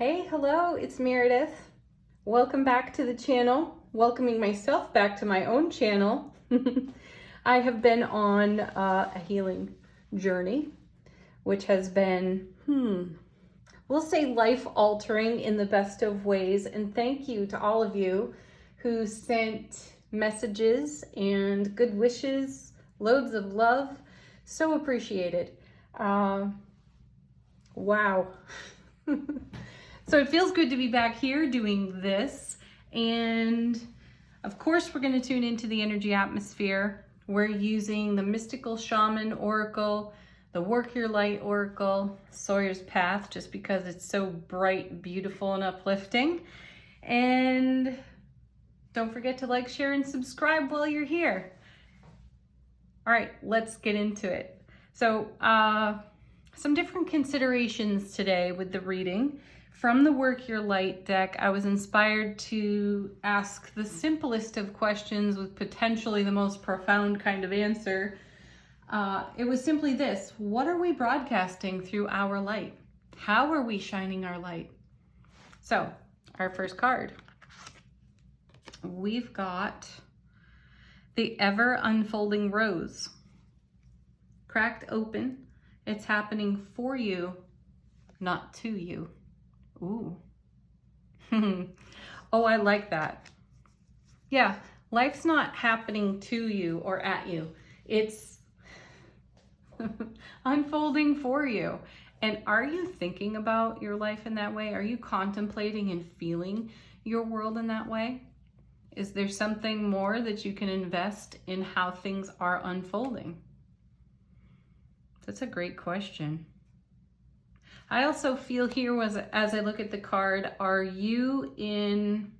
Hey, hello, it's Meredith. Welcome back to the channel. Welcoming myself back to my own channel. I have been on a healing journey, which has been, we'll say life-altering in the best of ways. And thank you to all of you who sent messages and good wishes, loads of love. So appreciated. Wow. So it feels good to be back here doing this. And of course, we're going to tune into the energy atmosphere. We're using the Mystical Shaman Oracle, the Work Your Light Oracle, Sawyer's Path, just because it's so bright, beautiful, and uplifting. And don't forget to like, share, and subscribe while you're here. All right, let's get into it. So some different considerations today with the reading. From the Work Your Light deck, I was inspired to ask the simplest of questions with potentially the most profound kind of answer. It was simply this: what are we broadcasting through our light? How are we shining our light? So, our first card. We've got the Ever Unfolding Rose. Cracked open. It's happening for you, not to you. Ooh. Oh, I like that. Yeah, life's not happening to you or at you. It's unfolding for you. And are you thinking about your life in that way? Are you contemplating and feeling your world in that way? Is there something more that you can invest in how things are unfolding? That's a great question. I also feel here as I look at the card, are you in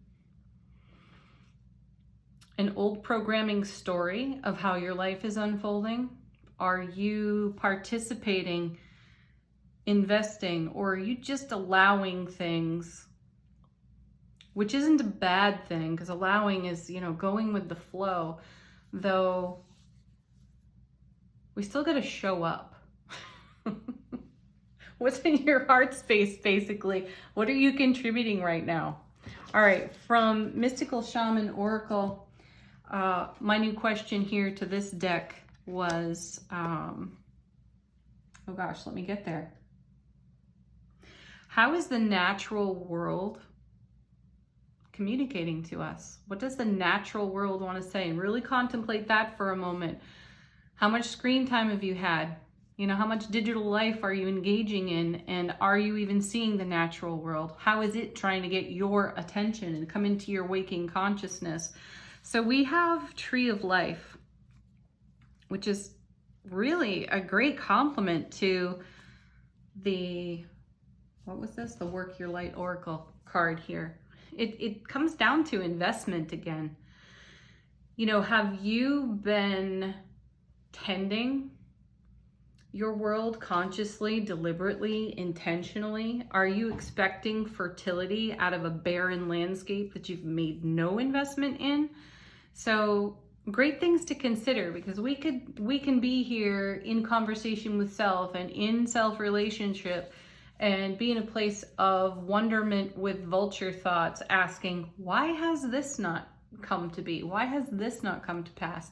an old programming story of how your life is unfolding? Are you participating, investing, or are you just allowing things, which isn't a bad thing, because allowing is, going with the flow, though we still got to show up. What's in your heart space, basically? What are you contributing right now? All right, from Mystical Shaman Oracle, my new question here to this deck was, oh gosh, let me get there. How is the natural world communicating to us? What does the natural world want to say? And really contemplate that for a moment. How much screen time have you had? How much digital life are you engaging in? And are you even seeing the natural world? How is it trying to get your attention and come into your waking consciousness? So we have Tree of Life, which is really a great complement to the, what was this? The Work Your Light Oracle card here. It comes down to investment again. Have you been tending your world consciously, deliberately, intentionally? Are you expecting fertility out of a barren landscape that you've made no investment in? So great things to consider, because we can be here in conversation with self and in self-relationship and be in a place of wonderment with vulture thoughts, asking, why has this not come to be? Why has this not come to pass?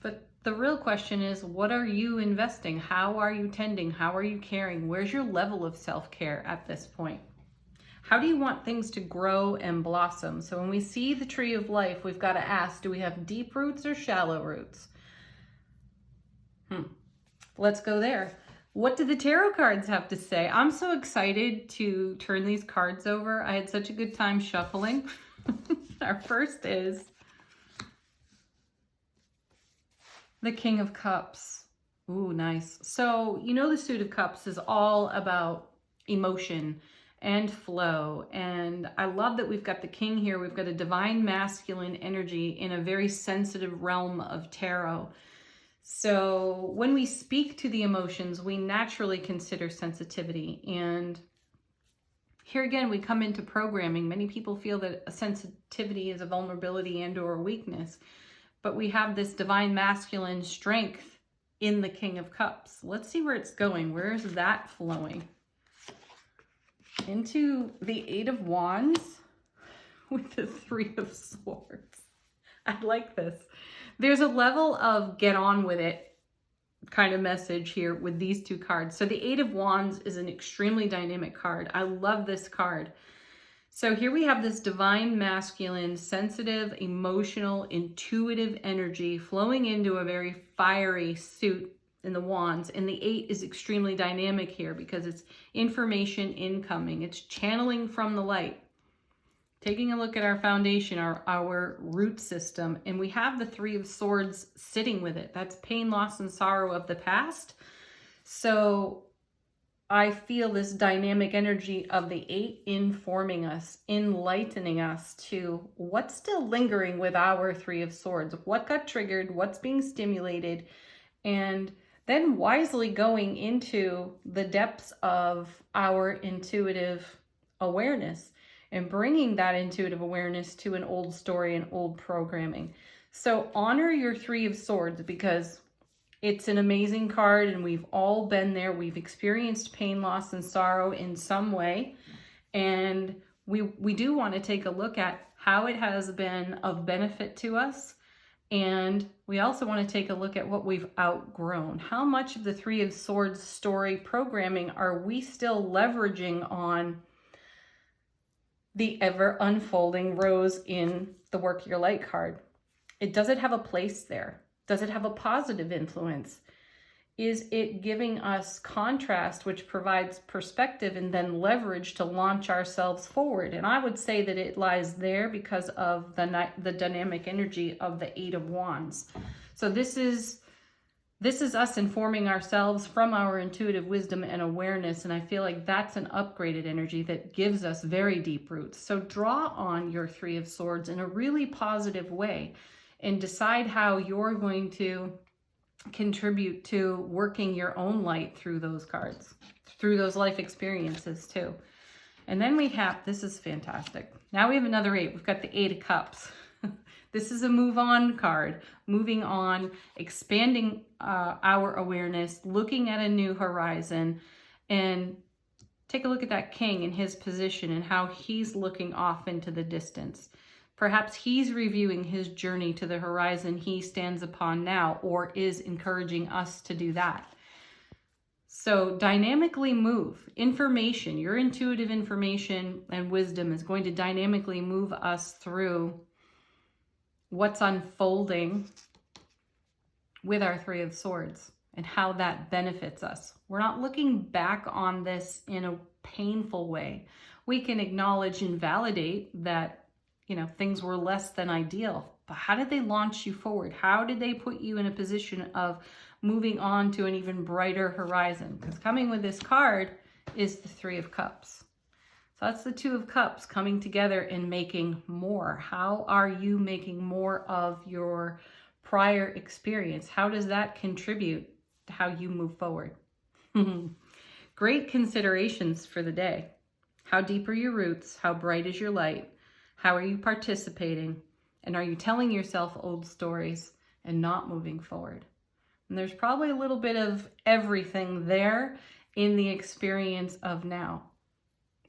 But the real question is, what are you investing? How are you tending? How are you caring? Where's your level of self-care at this point? How do you want things to grow and blossom? So when we see the Tree of Life, we've got to ask, do we have deep roots or shallow roots? Let's go there. What do the tarot cards have to say? I'm so excited to turn these cards over. I had such a good time shuffling. Our first is the King of Cups. Ooh, nice. So, the Suit of Cups is all about emotion and flow. And I love that we've got the King here. We've got a divine masculine energy in a very sensitive realm of tarot. So when we speak to the emotions, we naturally consider sensitivity. And here again, we come into programming. Many people feel that a sensitivity is a vulnerability and or a weakness. But we have this divine masculine strength in the King of Cups. Let's see where it's going. Where is that flowing? into the Eight of Wands with the Three of Swords. I like this. There's a level of get on with it kind of message here with these two cards. So the Eight of Wands is an extremely dynamic card. I love this card. So here we have this divine masculine, sensitive, emotional, intuitive energy flowing into a very fiery suit in the wands. And the 8 is extremely dynamic here because it's information incoming. It's channeling from the light. Taking a look at our foundation, our root system, and we have the Three of Swords sitting with it. That's pain, loss, and sorrow of the past. So I feel this dynamic energy of the 8 informing us, enlightening us to what's still lingering with our Three of Swords, what got triggered, what's being stimulated, and then wisely going into the depths of our intuitive awareness and bringing that intuitive awareness to an old story and old programming. So honor your Three of Swords because it's an amazing card and we've all been there. We've experienced pain, loss, and sorrow in some way. And we do want to take a look at how it has been of benefit to us. And we also want to take a look at what we've outgrown. How much of the Three of Swords story programming are we still leveraging on the ever unfolding rose in the Work Your Light card? Does it have a place there? Does it have a positive influence? Is it giving us contrast, which provides perspective and then leverage to launch ourselves forward? And I would say that it lies there because of the dynamic energy of the Eight of Wands. So this is us informing ourselves from our intuitive wisdom and awareness. And I feel like that's an upgraded energy that gives us very deep roots. So draw on your Three of Swords in a really positive way and decide how you're going to contribute to working your own light through those cards, through those life experiences too. And then we have, this is fantastic. Now we have another 8. We've got the 8 of Cups. This is a move on card, moving on, expanding our awareness, looking at a new horizon, and take a look at that king in his position and how he's looking off into the distance. Perhaps he's reviewing his journey to the horizon he stands upon now, or is encouraging us to do that. So dynamically move. Information, your intuitive information and wisdom is going to dynamically move us through what's unfolding with our Three of Swords and how that benefits us. We're not looking back on this in a painful way. We can acknowledge and validate that, things were less than ideal, but how did they launch you forward? How did they put you in a position of moving on to an even brighter horizon? Because coming with this card is the Three of Cups. So that's the Two of Cups coming together and making more. How are you making more of your prior experience? How does that contribute to how you move forward? Great considerations for the day. How deep are your roots? How bright is your light? How are you participating? And are you telling yourself old stories and not moving forward? And there's probably a little bit of everything there in the experience of now.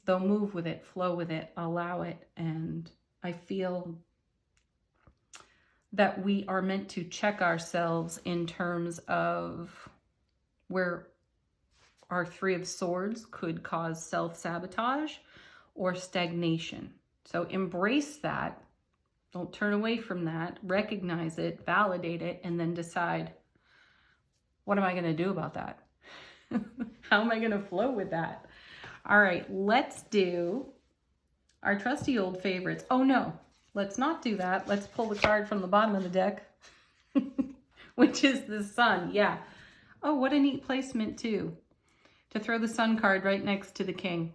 Though move with it, flow with it, allow it. And I feel that we are meant to check ourselves in terms of where our Three of Swords could cause self-sabotage or stagnation. So embrace that. Don't turn away from that. Recognize it, validate it, and then decide, what am I going to do about that? How am I going to flow with that? All right, let's do our trusty old favorites. Oh no, let's not do that. Let's pull the card from the bottom of the deck, which is the Sun. Yeah. Oh, what a neat placement too, to throw the Sun card right next to the King,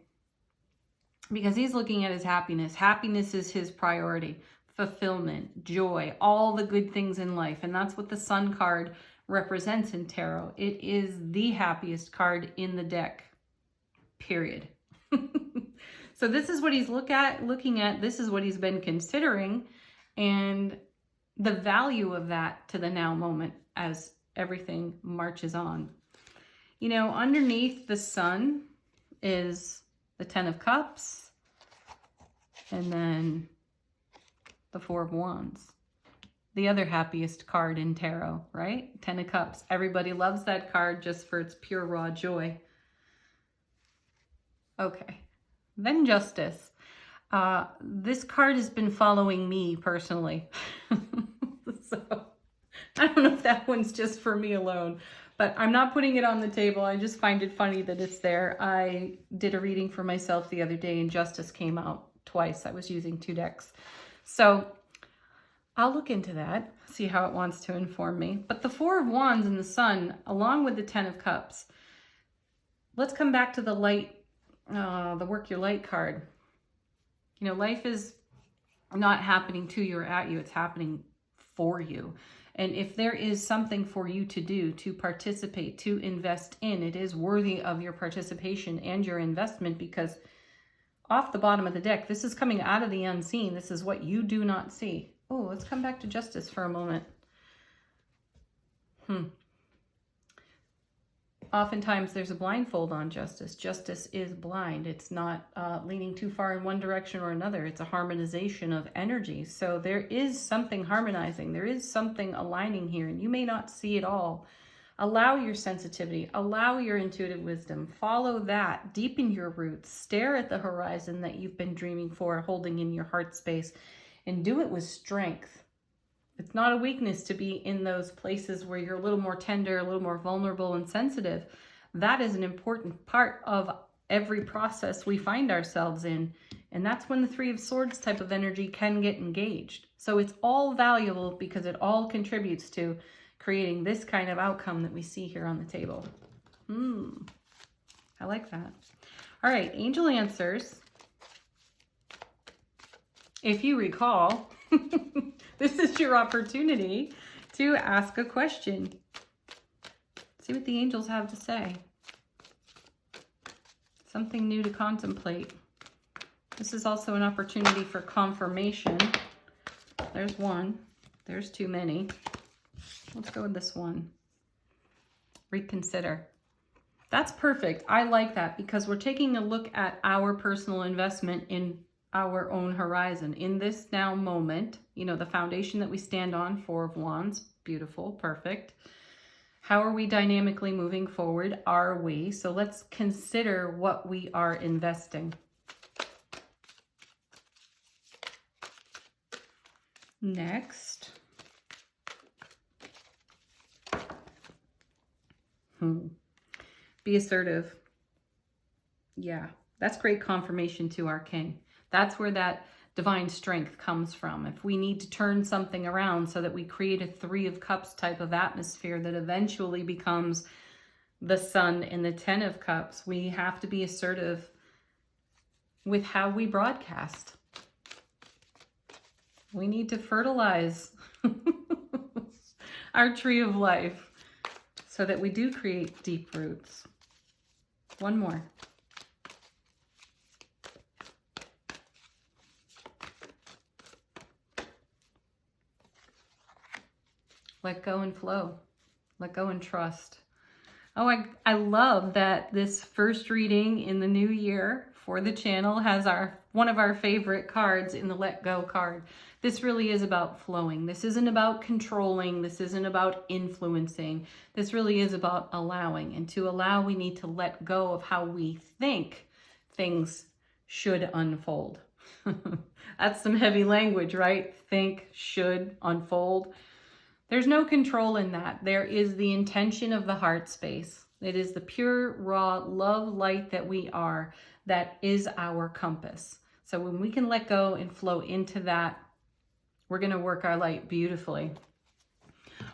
because he's looking at his happiness. Happiness is his priority. Fulfillment, joy, all the good things in life. And that's what the Sun card represents in tarot. It is the happiest card in the deck, period. So this is what he's looking at. This is what he's been considering, and the value of that to the now moment as everything marches on. Underneath the Sun is the Ten of Cups, and then the Four of Wands. The other happiest card in tarot, right? Ten of Cups. Everybody loves that card just for its pure raw joy. Okay, then Justice. This card has been following me personally. So I don't know if that one's just for me alone, but I'm not putting it on the table. I just find it funny that it's there. I did a reading for myself the other day and Justice came out twice. I was using 2 decks. So I'll look into that, see how it wants to inform me. But the Four of Wands and the Sun, along with the Ten of Cups, let's come back to the light, the Work Your Light card. You know, life is not happening to you or at you, it's happening for you. And if there is something for you to do, to participate, to invest in, it is worthy of your participation and your investment, because off the bottom of the deck, this is coming out of the unseen. This is what you do not see. Oh, let's come back to Justice for a moment. Oftentimes there's a blindfold on Justice. Justice is blind. It's not leaning too far in one direction or another. It's a harmonization of energy. So there is something harmonizing. There is something aligning here, and you may not see it all. Allow your sensitivity. Allow your intuitive wisdom. Follow that. Deepen your roots. Stare at the horizon that you've been dreaming for, holding in your heart space, and do it with strength. It's not a weakness to be in those places where you're a little more tender, a little more vulnerable and sensitive. That is an important part of every process we find ourselves in. And that's when the Three of Swords type of energy can get engaged. So it's all valuable because it all contributes to creating this kind of outcome that we see here on the table. I like that. All right, angel answers. If you recall, this is your opportunity to ask a question. See what the angels have to say. Something new to contemplate. This is also an opportunity for confirmation. There's one. There's too many. Let's go with this one. Reconsider. That's perfect. I like that because we're taking a look at our personal investment in our own horizon in this now moment. You know, the foundation that we stand on, Four of Wands, beautiful, perfect. How are we dynamically moving forward? Are we? So let's consider what we are investing. Next. Be assertive. Yeah, that's great confirmation to our king. That's where that divine strength comes from. If we need to turn something around so that we create a Three of Cups type of atmosphere that eventually becomes the Sun in the Ten of Cups, we have to be assertive with how we broadcast. We need to fertilize our tree of life so that we do create deep roots. One more. Let go and flow. Let go and trust. Oh, I love that this first reading in the new year for the channel has one of our favorite cards in the Let Go card. This really is about flowing. This isn't about controlling. This isn't about influencing. This really is about allowing. And to allow, we need to let go of how we think things should unfold. That's some heavy language, right? Think, should, unfold. There's no control in that. There is the intention of the heart space. It is the pure, raw love light that we are. That is our compass. So when we can let go and flow into that, we're going to work our light beautifully.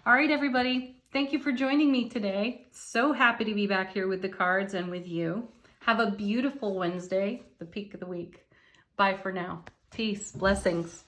All right, everybody. Thank you for joining me today. So happy to be back here with the cards and with you. Have a beautiful Wednesday, the peak of the week. Bye for now. Peace. Blessings.